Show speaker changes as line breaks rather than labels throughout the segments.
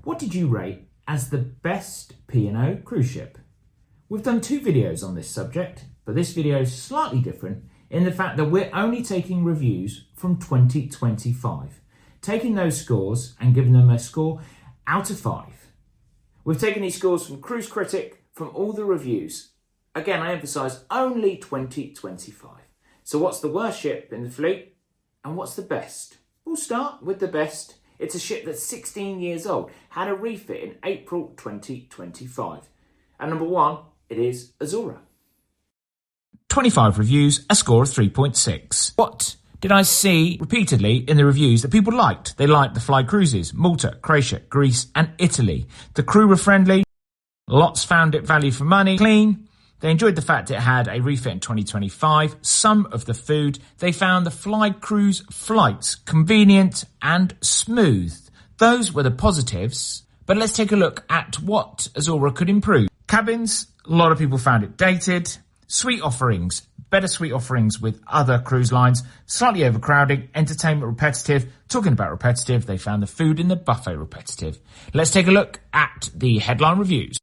What did you rate as the best P&O cruise ship? We've done 2 videos on this subject, but this video is slightly different in the fact that we're only taking reviews from 2025, taking those scores and giving them a score out of 5. We've taken these scores from Cruise Critic, from all the reviews. Again, I emphasise only 2025. So what's the worst ship in the fleet and what's the best? We'll start with the best. It's a ship that's 16 years old, had a refit in April 2025. And number 1, it is Azura. 25 reviews, a score of 3.6. What did I see repeatedly in the reviews that people liked? They liked the fly cruises, Malta, Croatia, Greece and Italy. The crew were friendly. Lots found it value for money, clean. They enjoyed the fact it had a refit in 2025. Some of the food. They found the fly cruise flights convenient and smooth. Those were the positives. But let's take a look at what Azura could improve. Cabins, a lot of people found it dated. Suite offerings, better suite offerings with other cruise lines. Slightly overcrowding, entertainment repetitive. Talking about repetitive, they found the food in the buffet repetitive. Let's take a look at the headline reviews.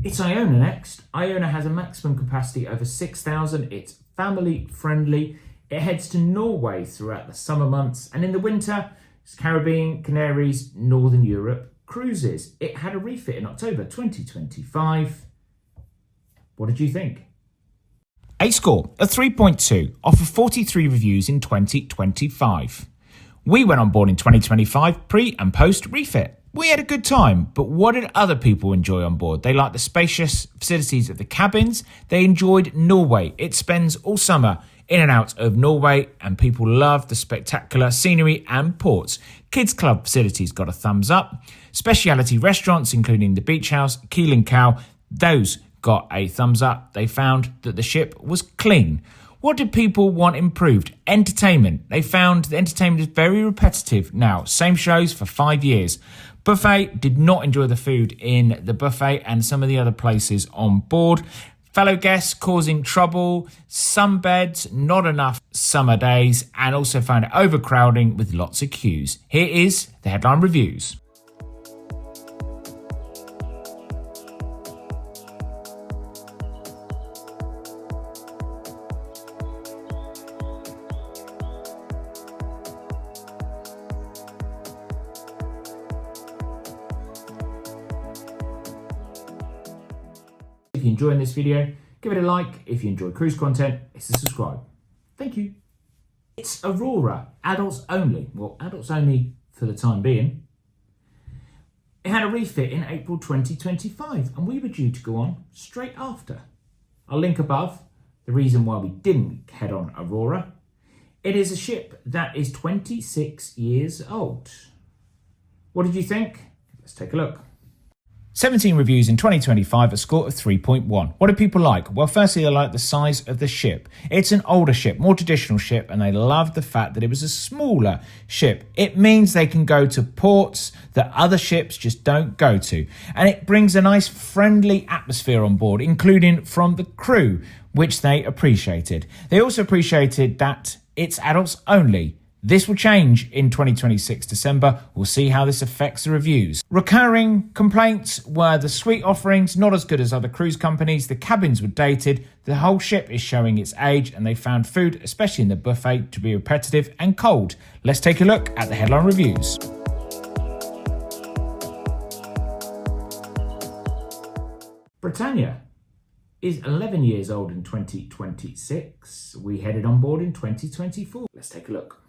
It's Iona next. Iona has a maximum capacity over 6,000. It's family friendly. It heads to Norway throughout the summer months, and in the winter, it's Caribbean, Canaries, Northern Europe cruises. It had a refit in October 2025. What did you think? A score of 3.2 off of 43 reviews in 2025. We went on board in 2025 pre and post refit. We had a good time, but what did other people enjoy on board? They liked the spacious facilities of the cabins. They enjoyed Norway. It spends all summer in and out of Norway, and people love the spectacular scenery and ports. Kids Club facilities got a thumbs up. Speciality restaurants, including the Beach House, Keel and Cow, those got a thumbs up. They found that the ship was clean. What did people want improved? Entertainment. They found the entertainment is very repetitive now. Same shows for 5 years. Buffet, did not enjoy the food in the buffet and some of the other places on board. Fellow guests causing trouble, some beds, not enough summer days, and also found it overcrowding with lots of queues. Here is the headline reviews. If you're enjoying this video, give it a like. If you enjoy cruise content, it's a subscribe. Thank you. It's Aurora, adults only. Well, adults only for the time being. It had a refit in April 2025 and we were due to go on straight after. I'll link above the reason why we didn't head on Aurora. It is a ship that is 26 years old. What did you think? Let's take a look. 17 reviews in 2025, a score of 3.1. What do people like? Well, firstly, they like the size of the ship. It's an older ship, more traditional ship, and they love the fact that it was a smaller ship. It means they can go to ports that other ships just don't go to. And it brings a nice friendly atmosphere on board, including from the crew, which they appreciated. They also appreciated that it's adults only. This will change in 2026 December. We'll see how this affects the reviews. Recurring complaints were the suite offerings, not as good as other cruise companies. The cabins were dated. The whole ship is showing its age, and they found food, especially in the buffet, to be repetitive and cold. Let's take a look at the headline reviews. Britannia is 11 years old in 2026. We headed on board in 2024. Let's take a look.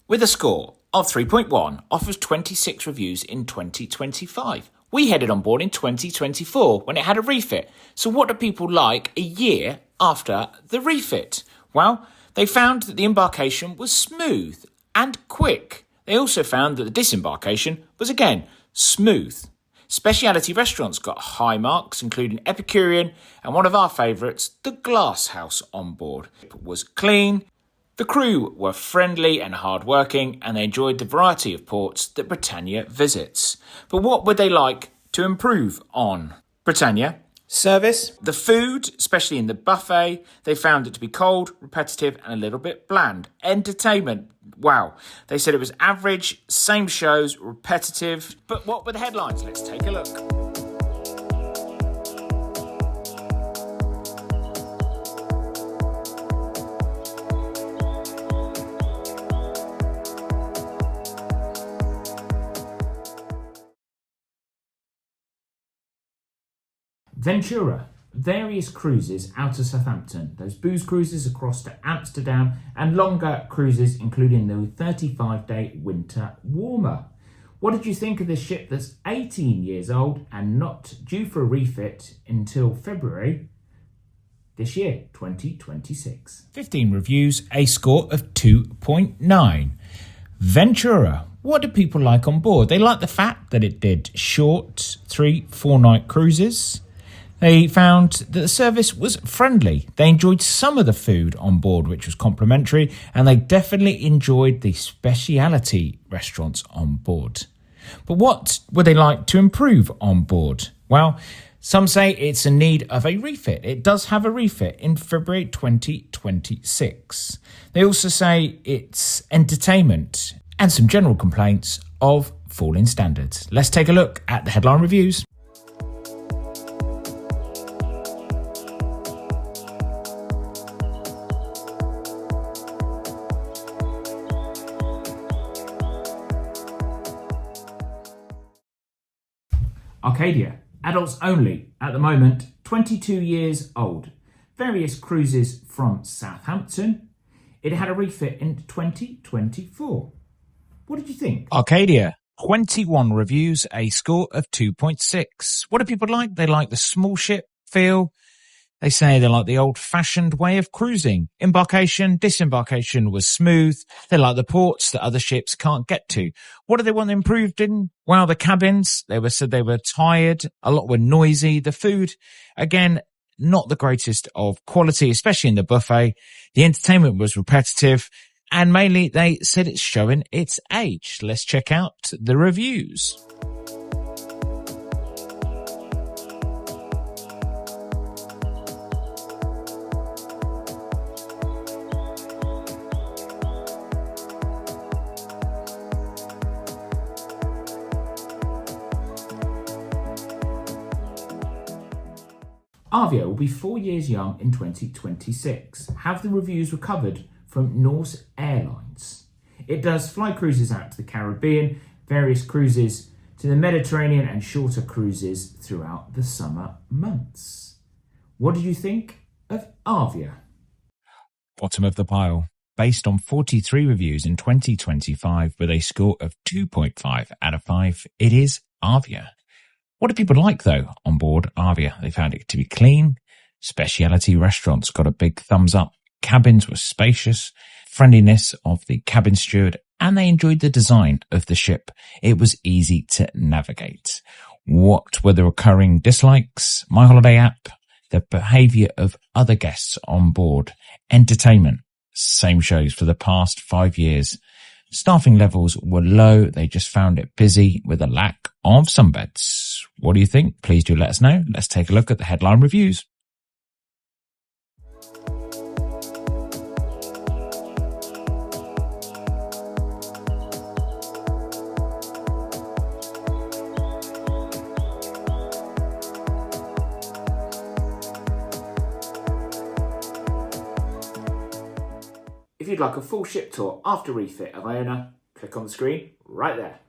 With a score of 3.1 off of 26 reviews in 2025. We headed on board in 2024 when it had a refit. So what do people like a year after the refit? Well, they found that the embarkation was smooth and quick. They also found that the disembarkation was again smooth. Speciality restaurants got high marks, including Epicurean and one of our favourites, the Glass House on board. It was clean. The crew were friendly and hard-working, and they enjoyed the variety of ports that Britannia visits. But what would they like to improve on? Britannia Service. The food, especially in the buffet, they found it to be cold, repetitive, and a little bit bland. Entertainment. Wow. They said it was average, same shows, repetitive. But what were the headlines? Let's take a look. Ventura. Various cruises out of Southampton. Those booze cruises across to Amsterdam and longer cruises including the 35-day winter warmer. What did you think of this ship that's 18 years old and not due for a refit until February this year, 2026? 15 reviews, a score of 2.9. Ventura. What do people like on board? They like the fact that it did short 3-4 night cruises. They found that the service was friendly. They enjoyed some of the food on board, which was complimentary, and they definitely enjoyed the speciality restaurants on board. But what would they like to improve on board? Well, some say it's in need of a refit. It does have a refit in February 2026. They also say it's entertainment and some general complaints of falling standards. Let's take a look at the headline reviews. Arcadia, adults only, at the moment, 22 years old. Various cruises from Southampton. It had a refit in 2024. What did you think? Arcadia, 21 reviews, a score of 2.6. What do people like? They like the small ship feel. They say they like the old-fashioned way of cruising. Embarkation, disembarkation was smooth. They like the ports that other ships can't get to. What do they want improved in? Well, the cabins, said they were tired. A lot were noisy. The food, again, not the greatest of quality, especially in the buffet. The entertainment was repetitive. And mainly, they said it's showing its age. Let's check out the reviews. Arvia will be 4 years young in 2026. Have the reviews recovered from Norse Airlines? It does fly cruises out to the Caribbean, various cruises to the Mediterranean and shorter cruises throughout the summer months. What did you think of Arvia? Bottom of the pile. Based on 43 reviews in 2025 with a score of 2.5 out of 5, it is Arvia. What do people like, though, on board Arvia? They found it to be clean. Speciality restaurants got a big thumbs up. Cabins were spacious. Friendliness of the cabin steward. And they enjoyed the design of the ship. It was easy to navigate. What were the recurring dislikes? My Holiday app. The behaviour of other guests on board. Entertainment. Same shows for the past 5 years. Staffing levels were low. They just found it busy with a lack of sunbeds. What do you think? Please do let us know. Let's take a look at the headline reviews. If you'd like a full ship tour after refit of Iona, click on the screen right there.